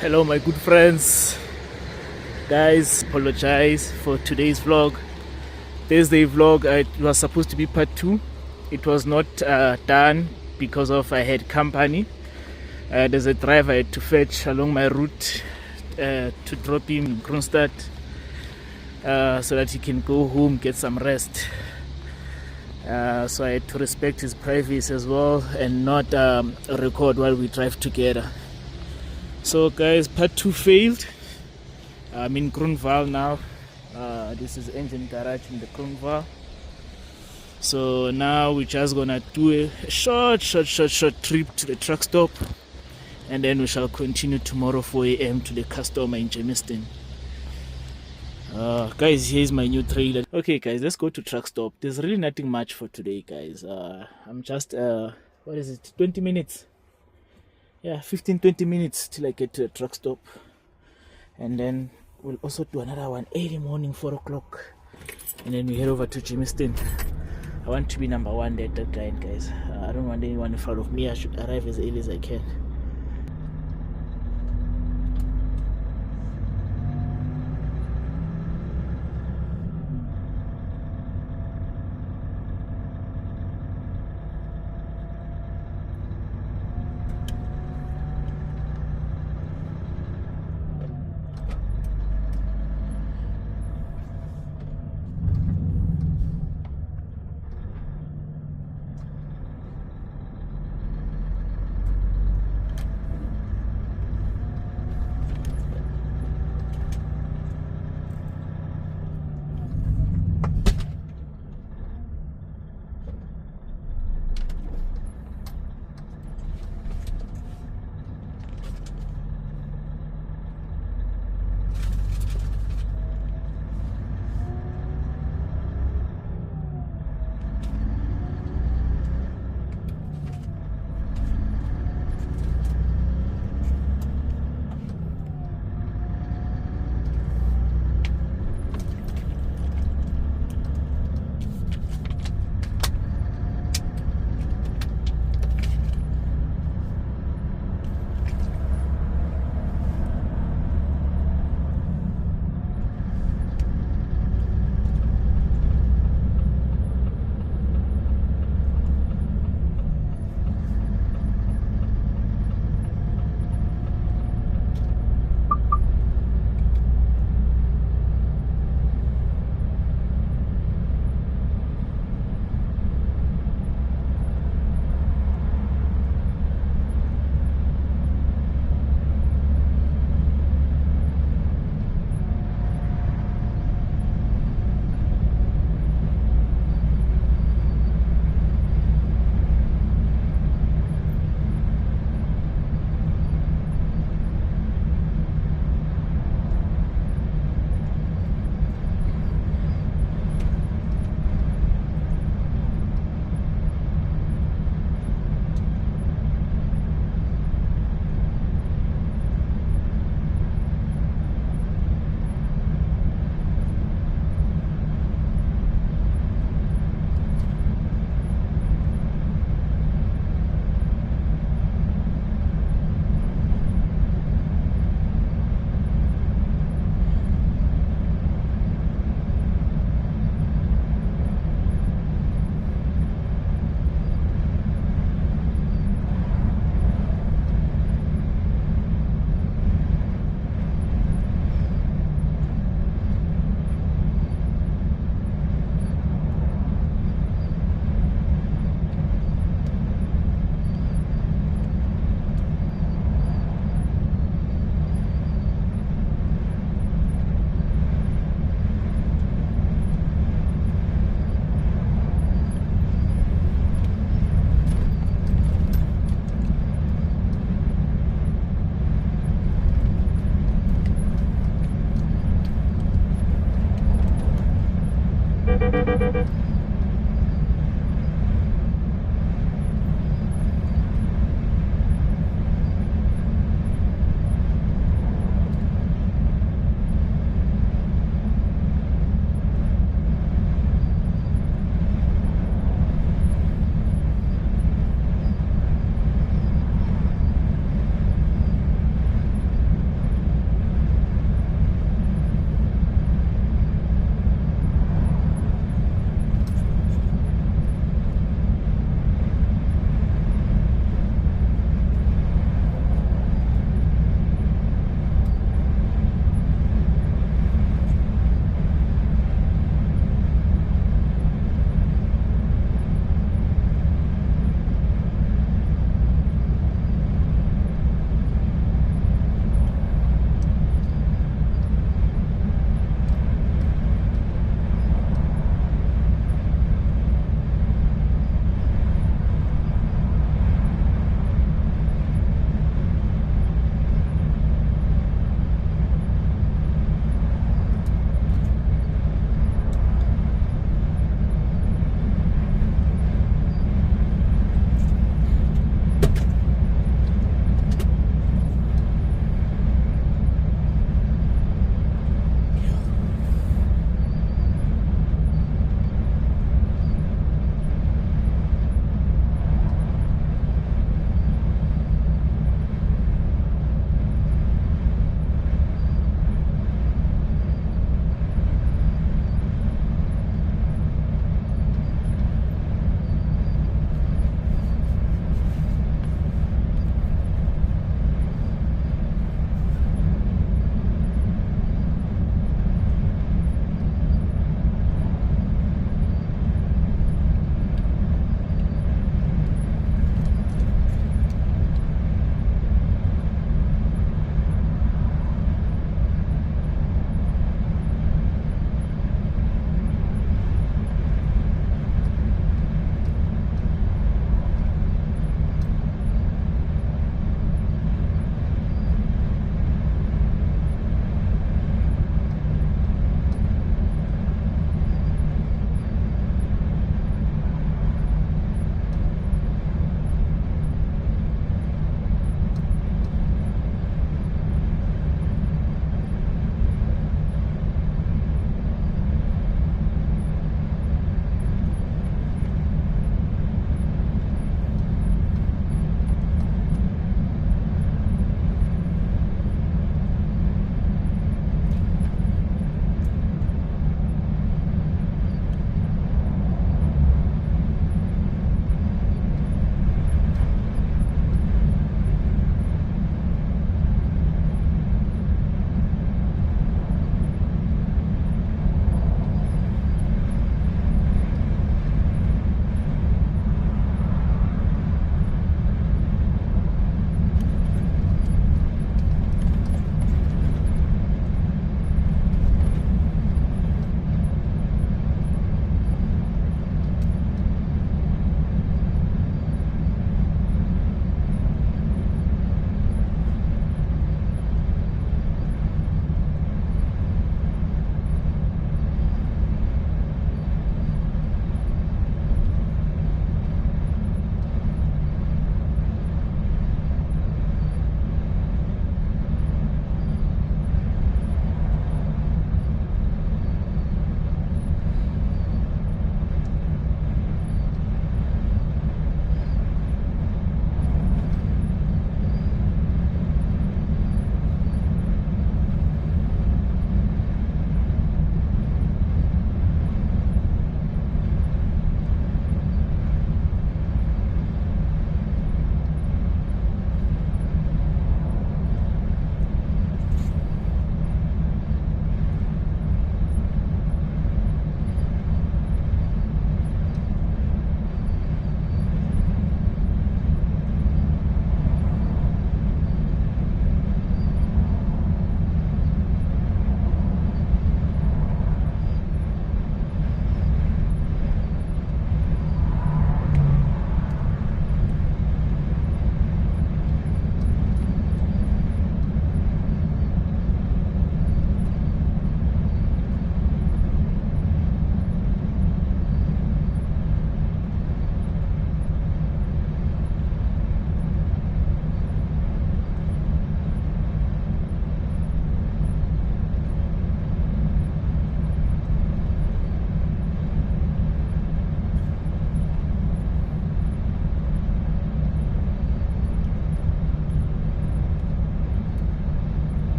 Hello my good friends, guys, apologize for today's vlog. Thursday vlog, it was supposed to be part 2. It was not done because of I had company. There's a driver I had to fetch along my route to drop him in Kronstadt so that he can go home, get some rest. So I had to respect his privacy as well and not record while we drive together. So guys, part 2 failed. I'm in Grunwald now. This is engine garage in the Grunwald. So now we're just gonna do a short trip to the truck stop, and then we shall continue tomorrow 4 a.m. to the customer in Germiston. Guys, here's my new trailer. Okay guys, let's go to truck stop. There's really nothing much for today, guys. I'm just what is it, 20 minutes? Yeah, 15-20 minutes till I get to the truck stop, and then we'll also do another one early morning, 4 o'clock, and then we head over to Germiston. I want to be number 1 there at that client, guys. I don't want anyone in front of me. I should arrive as early as I can.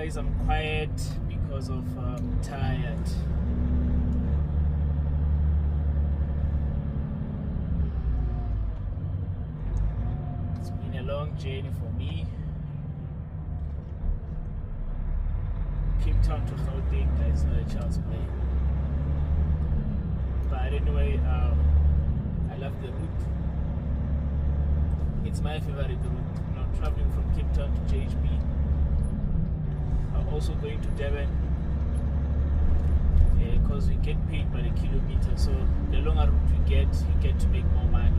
Guys, I'm quiet because of tired. It's been a long journey for me. Cape Town to Gauteng, guys, not a child's play. But anyway, I love the route. It's my favorite route. You know, traveling from Cape Town to JHB. I'm also going to Durban because we get paid by the kilometer. So the longer route we get, you get to make more money.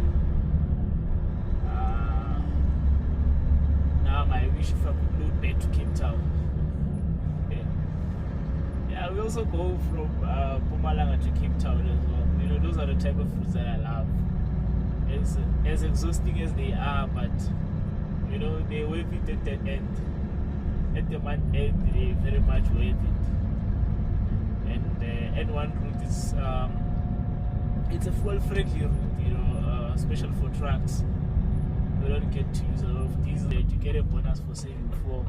Now my wish if I could load back to Cape Town. Yeah, we also go from Mpumalanga to Cape Town as well. You know, those are the type of routes that I love. As exhausting as they are, but you know, they're worth it at the end. At the month end, they're very much worth it. And N1 route is it's a fuel-friendly route, you know, special for trucks. We don't get to use a lot of diesel to get a bonus for saving fuel.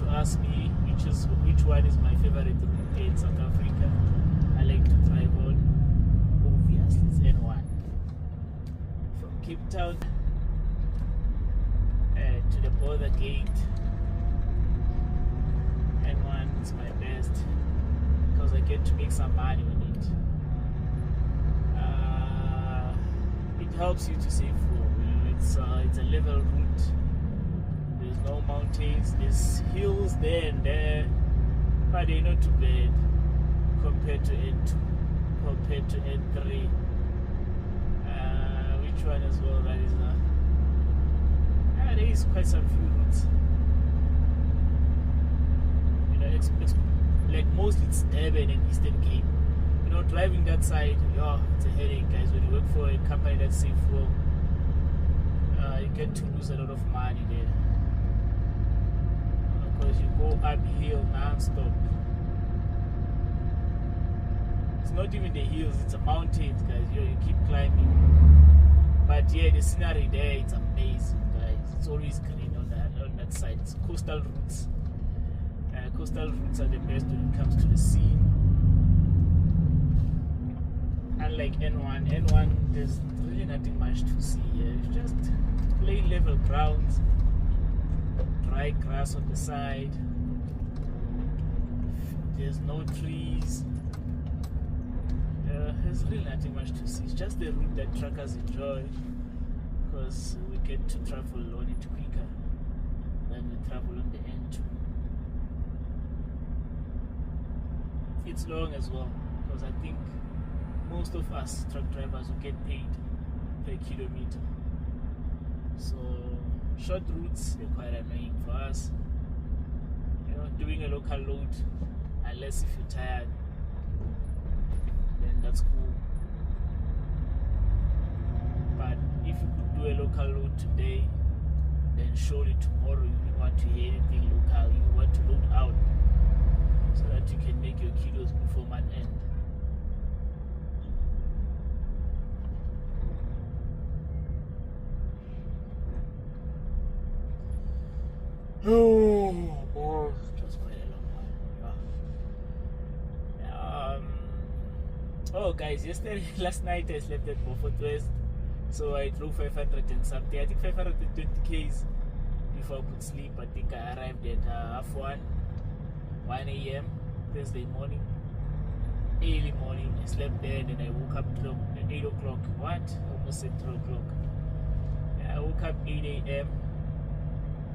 Ask me which one is my favorite route in South Africa. I like to drive on. Obviously, it's N1 from Cape Town to the border gate. N1 is my best because I get to make some money on it. It helps you to save fuel. You know, it's a level route. There's no mountains, there's hills there and there, but they're not too bad compared to N2, compared to N3. Which one as well? That is there is quite some few routes. You know, like mostly it's Durban and Eastern Cape. You know, driving that side, it's a headache, guys. When you work for a company that saves fuel, you get to lose a lot of money there. Because you go uphill non-stop. It's not even the hills, it's the mountains, guys. You keep climbing. But yeah, the scenery there, it's amazing, guys. It's always green on that side. It's coastal routes. Coastal routes are the best when it comes to the sea. Unlike N1, there's really nothing much to see here. It's just plain level grounds. Dry grass on the side. There's no trees. There's really nothing much to see. It's just the route that truckers enjoy because we get to travel on it quicker than we travel on the N2. It's long as well because I think most of us truck drivers will get paid per kilometer. So short routes are quite annoying for us. You know, doing a local load, unless if you're tired, then that's cool. But if you could do a local load today, then surely tomorrow you don't want to hear anything local. You want to load out so that you can make your kilos before month end. Oh, boy. Just quite a long one. Oh, guys, last night I slept at Beaufort West, so I drove 500 and something. I think 520 k's before I could sleep. I think I arrived at 1 a.m. Thursday morning, early morning. I slept there and then I woke up at 8 o'clock. What? Almost at 3 o'clock. I woke up 8 a.m.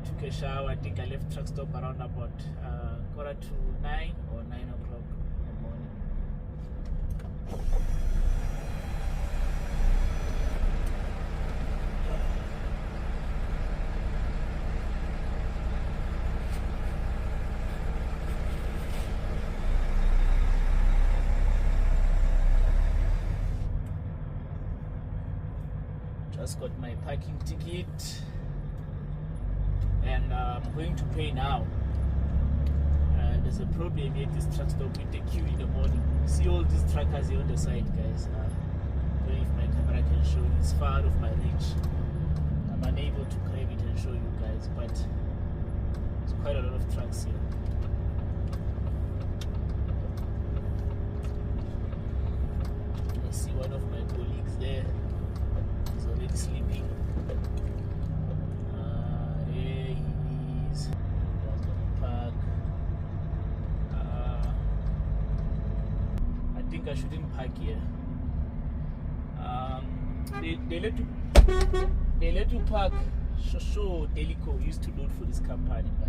Took a shower. I think I left truck stop around about 8:45 or 9 o'clock in the morning. Just got my parking ticket and I'm going to pay now. There's a problem at this truck stop with the queue in the morning. See all these truckers here on the side, guys. I don't know if my camera can show you. It's far out of my reach. I'm unable to grab it and show you guys, but there's quite a lot of trucks here. I see one of my colleagues there. He's already sleeping. There he is. That's gonna park. I think I shouldn't park here. They let you park. Shosho Delico used to load for this company, but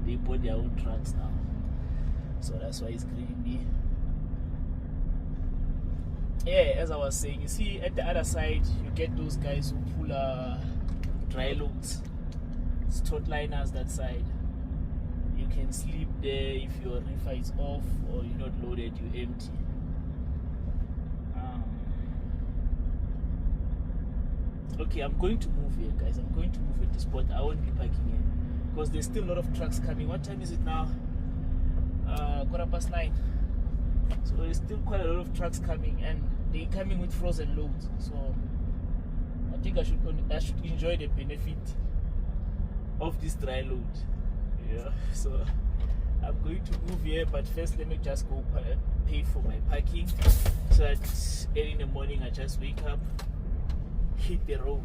they bought their own trucks now, so that's why it's greeting me. Yeah, as I was saying, you see at the other side you get those guys who pull dry loads. It's tot liners that side. You can sleep there if your reefer is off or you're not loaded, you're empty. Okay, I'm going to move here, guys. I'm going to move at this spot. I won't be parking here because there's still a lot of trucks coming. What time is it now? 9:15. So there's still quite a lot of trucks coming, and they're coming with frozen loads. So I think I should enjoy the benefit of this dry load. Yeah. So I'm going to move here, but first let me just go pay for my parking, so that early in the morning I just wake up, hit the road.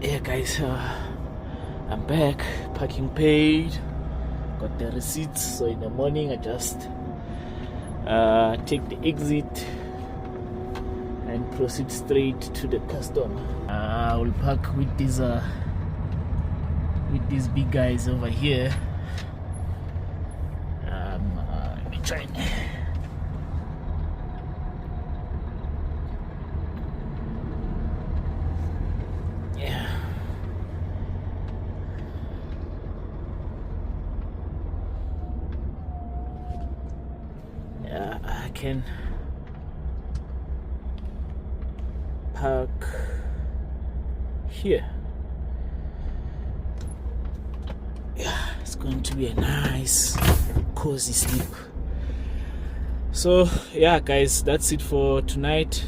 Yeah, guys, I'm back. Parking paid, got the receipts. So in the morning I just take the exit and proceed straight to the custom. I will park with these big guys over here. Let me try. Yeah. Yeah, I can park here. Yeah, it's going to be a nice cozy sleep. So yeah, guys, that's it for tonight.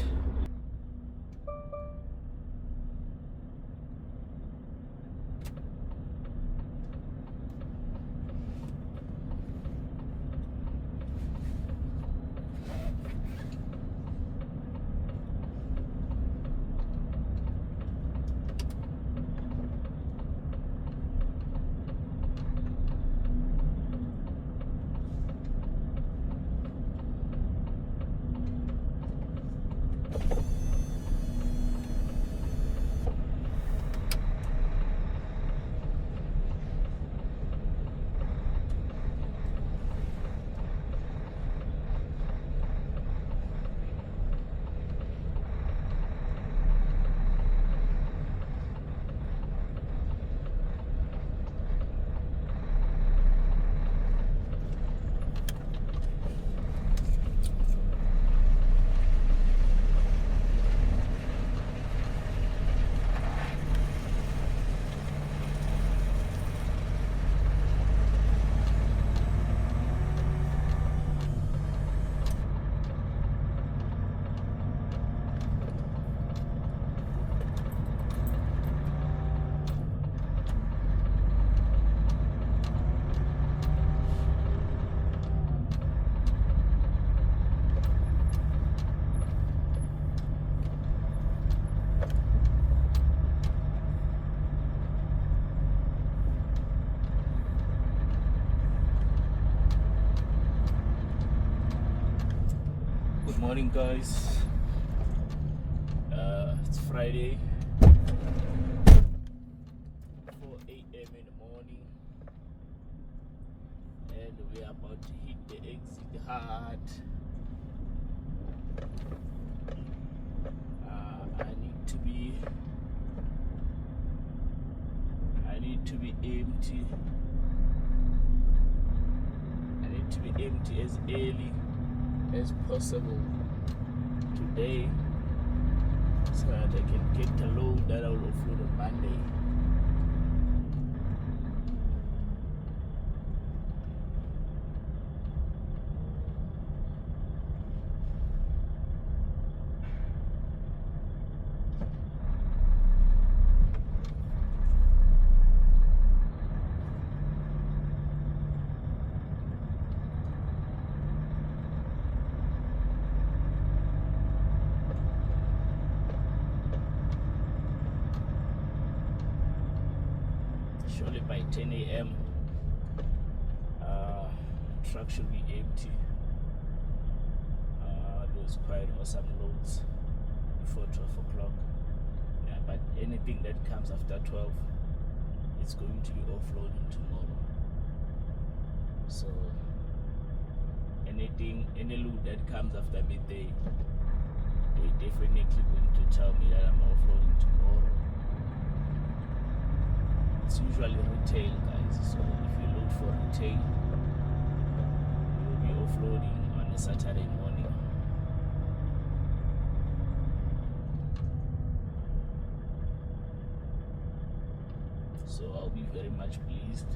Good morning, guys. It's Friday, 4 a.m. in the morning, and we are about to hit the exit hard. I need to be need to be empty. I need to be empty as early as possible today so that I can get the load that I will offload on Monday. Surely by 10 a.m. Truck should be empty. There's quite some loads before 12 o'clock. Yeah, but anything that comes after 12, it's going to be offloading tomorrow. So any load that comes after midday, they definitely going to tell me that I'm offloading tomorrow. It's usually retail, guys, so if you load for retail, you'll be offloading on a Saturday morning. So I'll be very much pleased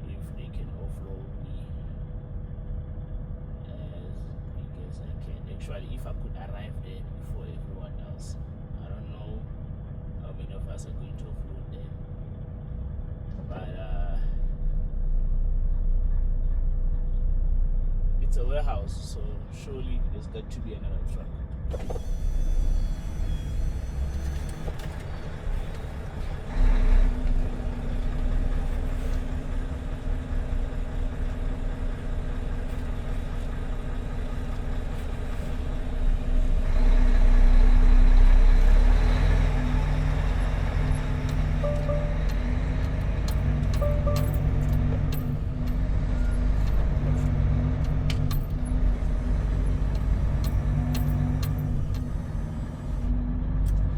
if they can offload me as quick as I can. Actually, if I could arrive there before everyone else. I don't know how many of us are going to offload there. But it's a warehouse, so surely there's got to be another truck.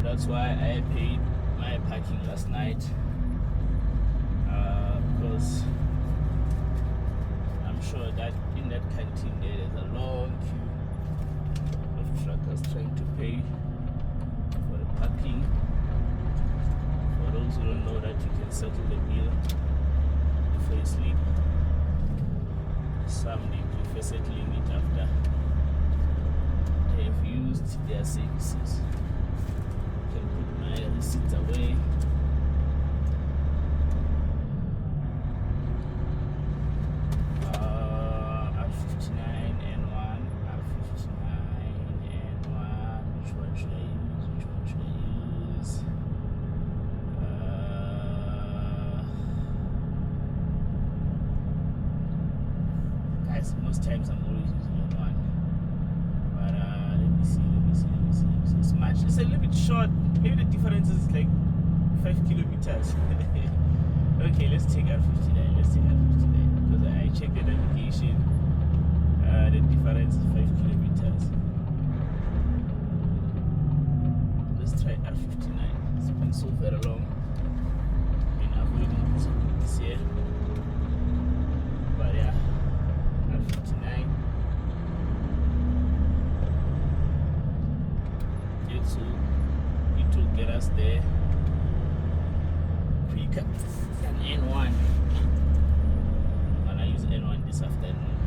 That's why I paid my parking last night, because I'm sure that in that canteen there's a long queue of truckers trying to pay for the parking. For those who don't know that you can settle the bill before you sleep, some they prefer settling it after they have used their services. My receipts away. R59 N1, R59 N1. Which one should I use? Which one should I use? Guys, most times I'm always using N1. But let me see. It's much. It's a little bit short. Maybe the difference is like 5 kilometers. Okay, let's take R59. Because I checked the navigation. The difference is 5 kilometers. Let's try R59. It's been so very long. Been avoiding this year. But yeah, R59. It will get us there quicker than N1. I'm gonna use N1 this afternoon.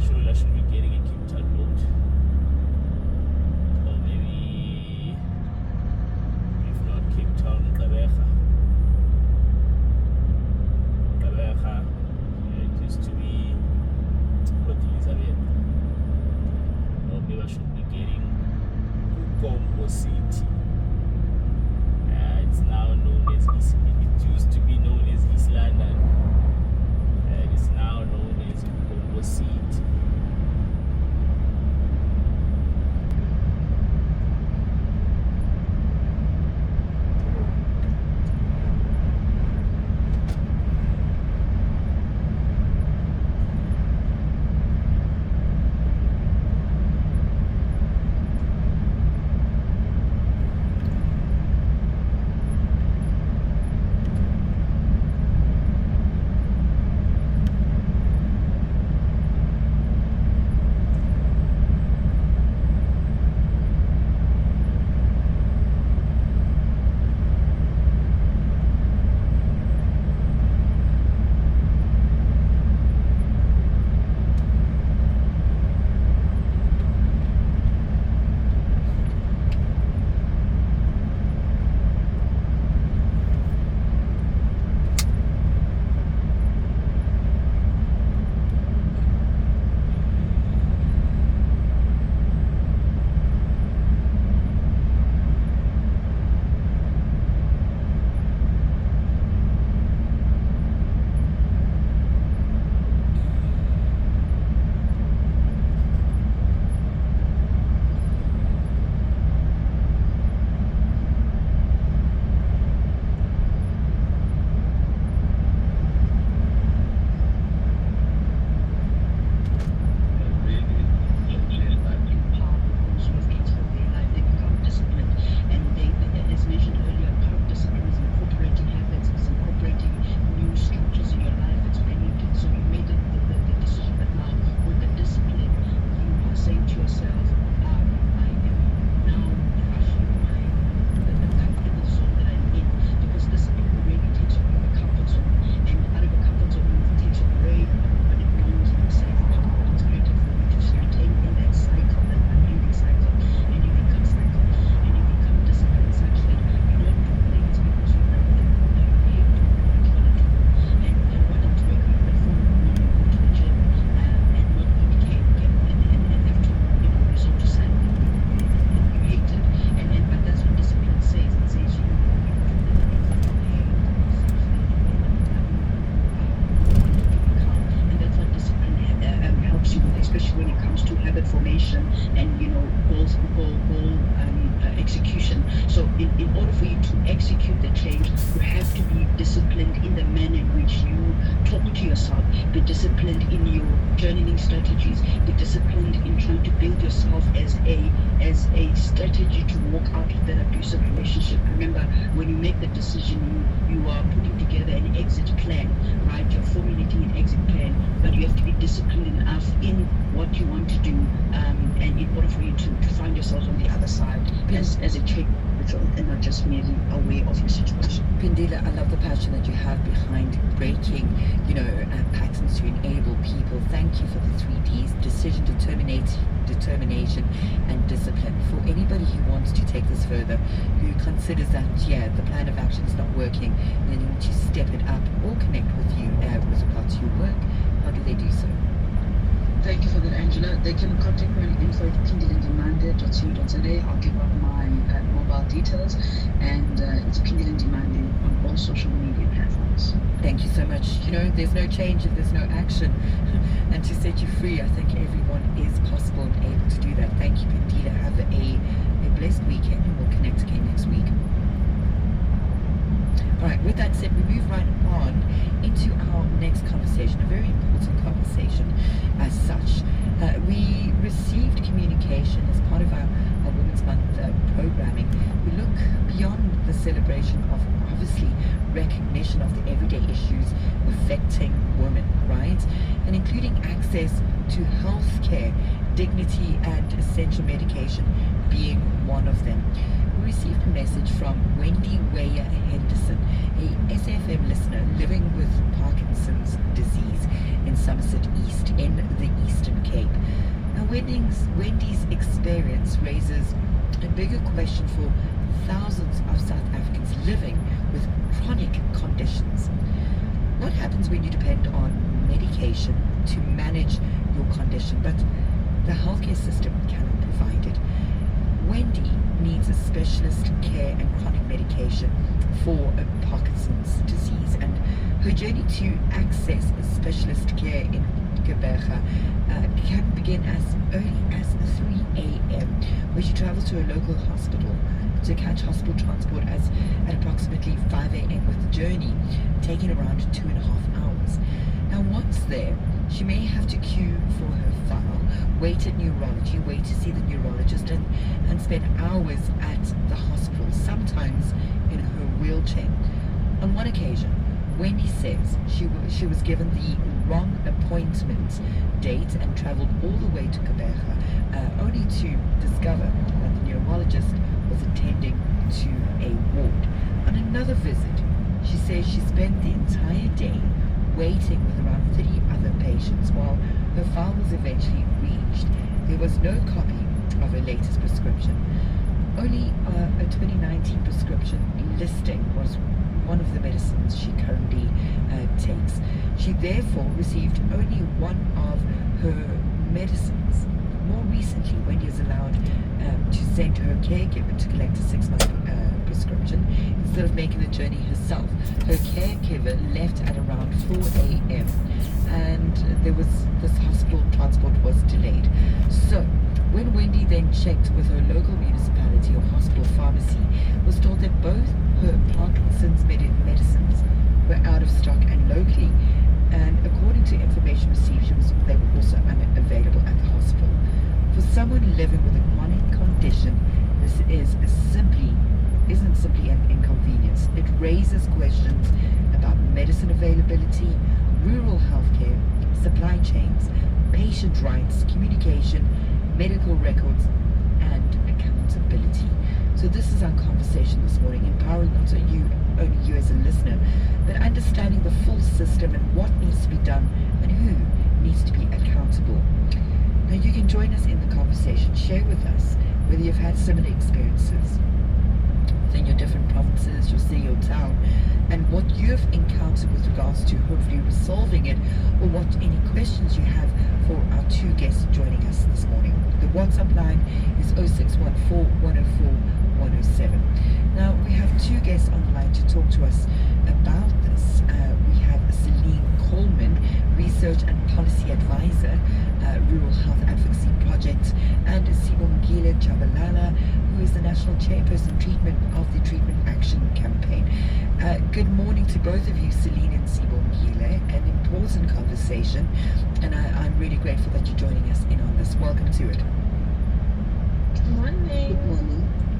Surely I should be getting a Cape Town load, or maybe if not Cape Town, Gqeberha. It used to be Port Elizabeth, or maybe I should be getting Combo City. It's now known as East. It used to be known as East London. It's now known as Combo City. strategies. Be disciplined in trying to build yourself as a strategy to walk out of that abusive relationship. Remember, when you make the decision, you are putting together an exit plan, right? You're formulating an exit plan, but you have to be disciplined enough in what you want to do, and in order for you to find yourselves on the other side as a change and not just merely aware of your situation. Pindila, I love the passion that you have behind breaking, patterns to enable people. Thank you for the 3Ds: decision, determination, and discipline. For anybody who wants to take this further, who considers that, the plan of action is not working, and they need to step it up or connect with you with regards to your work, how do they do so? Thank you for that, Angela. They can contact me on info@kindlindemande.co.za. I'll give out my mobile details, and it's Kindlindemande on all social media platforms. Thank you so much. There's no change if there's no action. And to set you free, I think everyone is possible and able to do that. Thank you, Pindila. Have a blessed weekend, and we'll connect again next week. All right, with that said, we move right on into our next conversation, a very important conversation as such. We received communication as part of our Women's Month programming. We look beyond the celebration of, obviously, recognition of the everyday issues affecting women, right? And including access to health care, dignity, and essential medication being one of them. We received a message from Wendy Weyer Henderson, a SFM listener living with Parkinson's disease in Somerset East in the Eastern Cape. Now, Wendy's experience raises a bigger question for thousands of South Africans living with chronic conditions. What happens when you depend on medication to manage your condition, but the healthcare system cannot provide it? Wendy needs a specialist care and chronic medication for Parkinson's disease, and her journey to access specialist care in Gqeberha can begin as early as 3 a.m. where she travels to a local hospital to catch hospital transport at approximately 5 a.m. with the journey taking around 2.5 hours. Now, once there, she may have to queue for her file, wait at neurology, wait to see the neurologist, and spend hours at the hospital, sometimes in her wheelchair. On one occasion, Wendy says she was given the wrong appointment date and travelled all the way to Gqeberha, only to discover that the neurologist was attending to a ward. On another visit, she says she spent the entire day waiting with around 30 other patients while her file was eventually reached. There was no copy of her latest prescription. Only a 2019 prescription listing was one of the medicines she currently takes. She therefore received only one of her medicines. More recently, Wendy is allowed to send her caregiver to collect a 6-month prescription instead of making the journey herself. Her caregiver left at around 4 a.m. and this hospital transport was delayed. So when Wendy then checked with her local municipality or hospital pharmacy, was told that both her Parkinson's medicines were out of stock and locally, and according to information received, they were also unavailable at the hospital. For someone living with a chronic condition, this isn't simply an inconvenience. It raises questions about medicine availability, rural healthcare, supply chains, patient rights, communication, medical records, and accountability. So this is our conversation this morning, empowering not only you as a listener, but understanding the full system and what needs to be done and who needs to be accountable. Now you can join us in the conversation. Share with us whether you've had similar experiences within your different provinces, your city or town, and what you've encountered with regards to hopefully resolving it, or what any questions you have for our two guests joining us this morning. The WhatsApp line is 0614-104-107. Now we have two guests on the line to talk to us about this. We have Celine Coleman, Research and Policy Advisor, Rural Health Advocacy Project, and Sibongile Jabalala, who is the National Chairperson of the Treatment Action Campaign. Good morning to both of you, Celine and Sibongile. An important conversation, and I'm really grateful that you're joining us in on this. Welcome to it. Morning.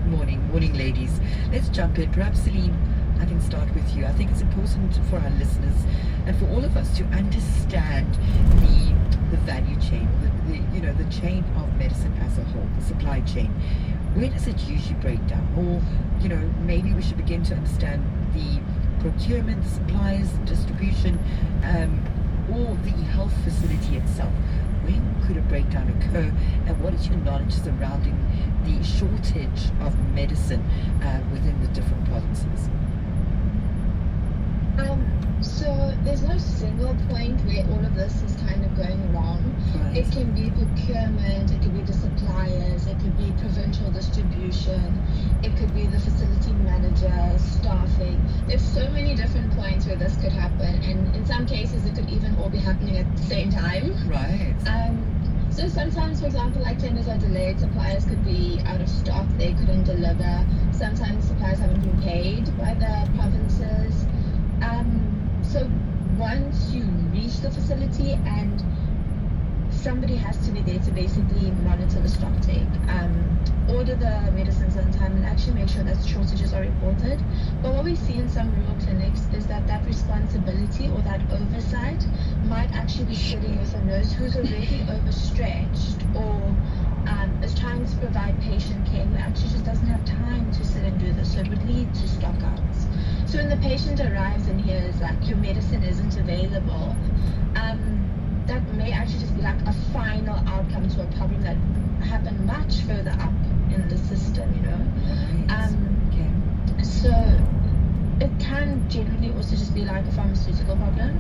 Good morning. Morning, ladies. Let's jump in. Perhaps, Celine, I can start with you. I think it's important for our listeners and for all of us to understand the value chain, the chain of medicine as a whole, the supply chain. Where does it usually break down? Or, maybe we should begin to understand the procurement, the supplies, the distribution, or the health facility itself. When could a breakdown occur, and what is your knowledge surrounding the shortage of medicine within the different provinces? So there's no single point where all of this is kind of going wrong. Right. It can be procurement, it could be the suppliers, it could be provincial distribution, it could be the facility manager, staffing. There's so many different points where this could happen, and in some cases it could even all be happening at the same time. Right. So sometimes, for example, like tenders are delayed, suppliers could be out of stock, they couldn't deliver. Sometimes suppliers haven't been paid by the provinces. So once you reach the facility, and somebody has to be there to basically monitor the stock take, order the medicines on time, and actually make sure that shortages are reported. But what we see in some rural clinics is that responsibility or that oversight might actually be sitting with a nurse who's already overstretched, or is trying to provide patient care, who actually just doesn't have time to sit and do this. So it would lead to stockouts. So when the patient arrives and hears like your medicine isn't available, that may actually just be like a final outcome to a problem that happened much further up in the system, Right. Okay. So it can generally also just be like a pharmaceutical problem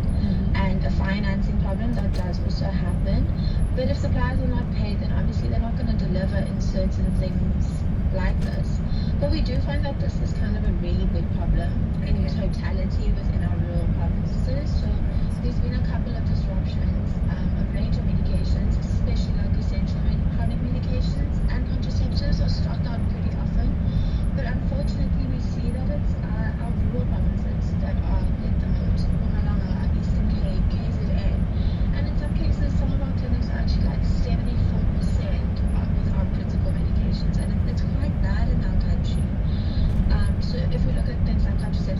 and a financing problem that does also happen. But if suppliers are not paid, then obviously they're not going to deliver in certain things like this. But we do find that this is kind of a really big problem in totality within our rural provinces. So there's been a couple of disruptions, a range of medications, especially like essential chronic medications and contraceptives are stocked out pretty often. But unfortunately, we see that it's our rural provinces that are hit the most. Mpumalanga, Eastern Cape, KZN. And in some cases, some of our clinics are actually like 74% with our critical medications. And it's quite bad in our country. So if we look at things like contraceptives,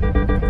We're gonna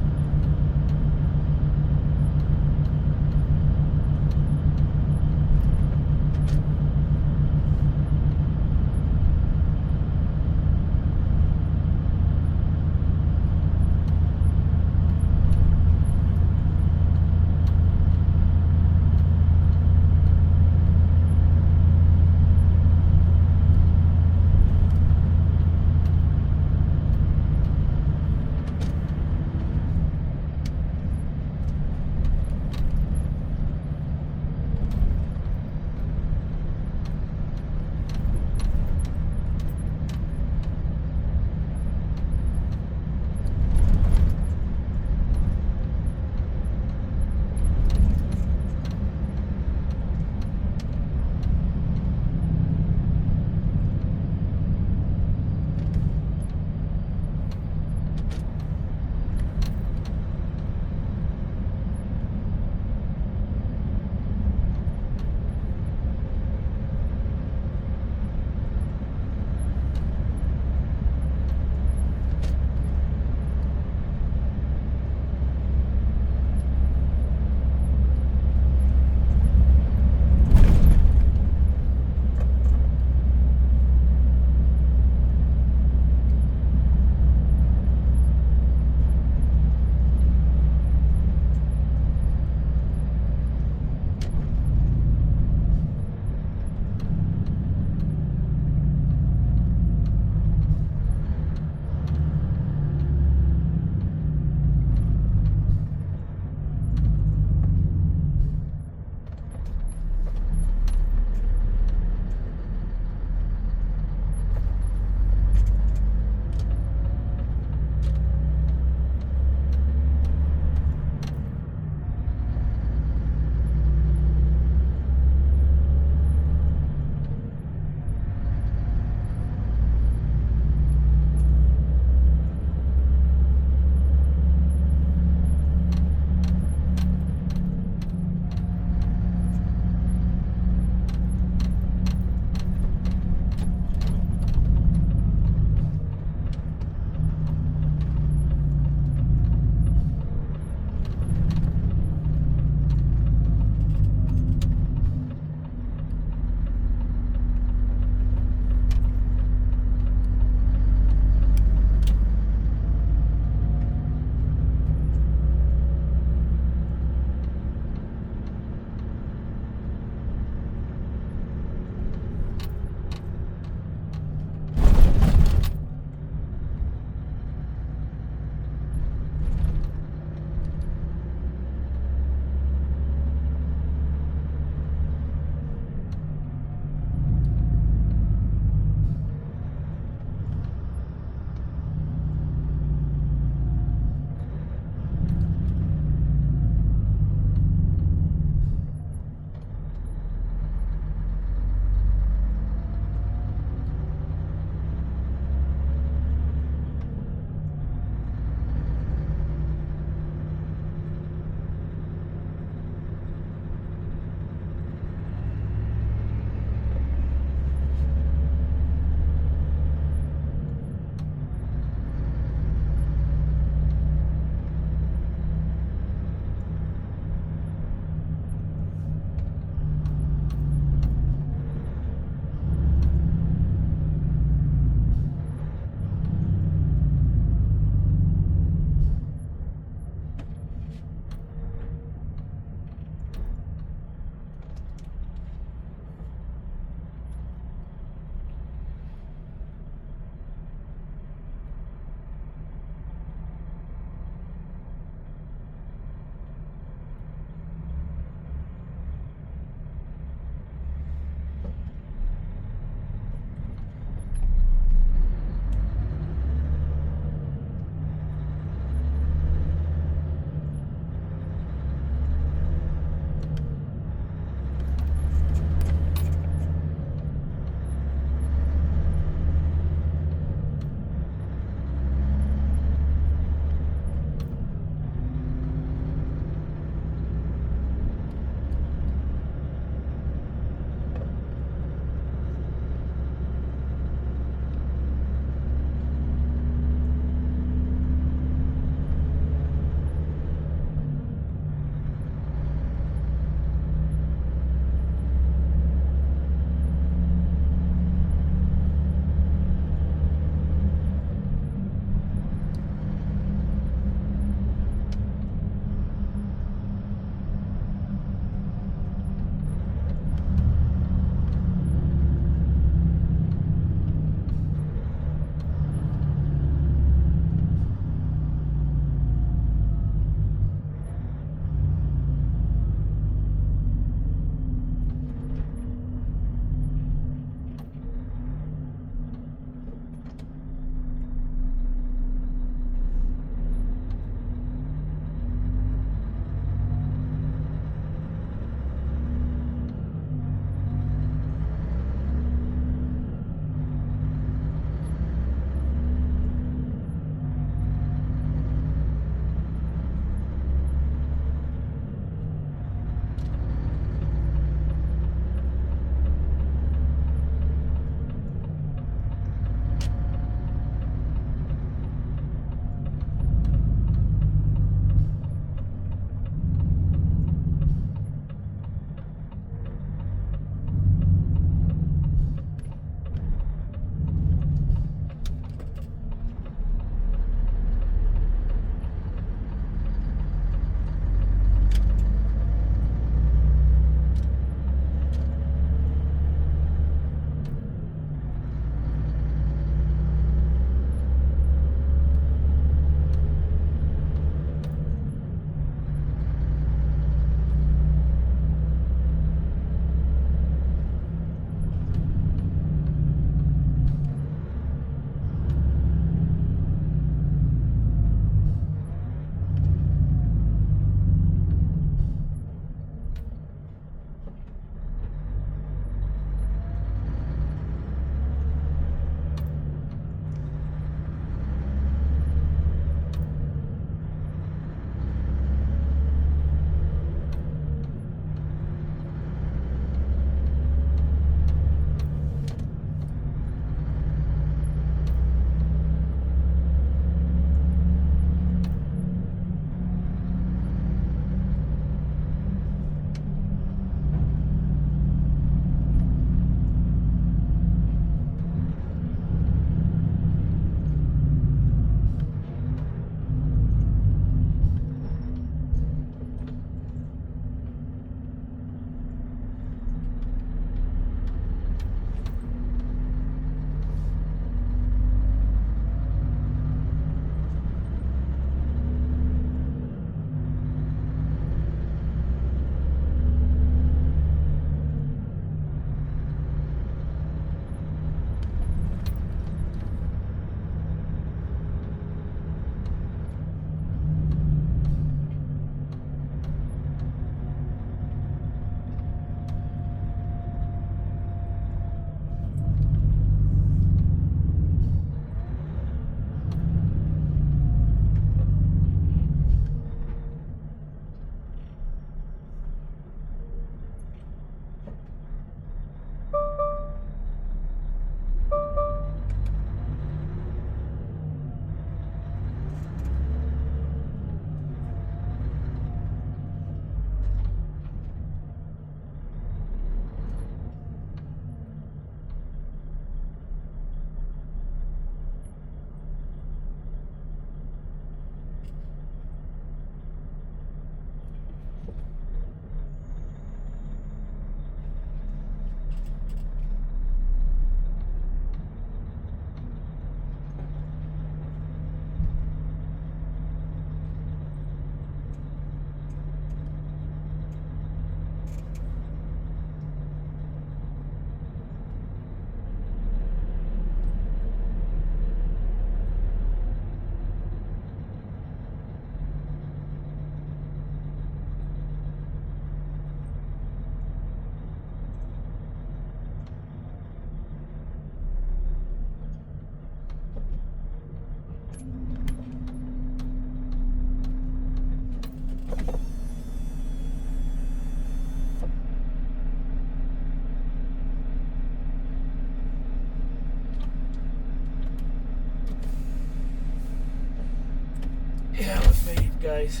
guys.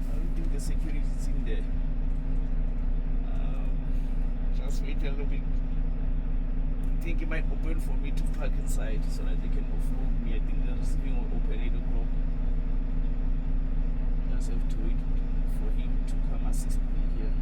I don't think the security is in there. Just wait a little bit. I think it might open for me to park inside so that they can offload me. I think they're just leaving open 8 o'clock. Just have to wait for him to come assist me here.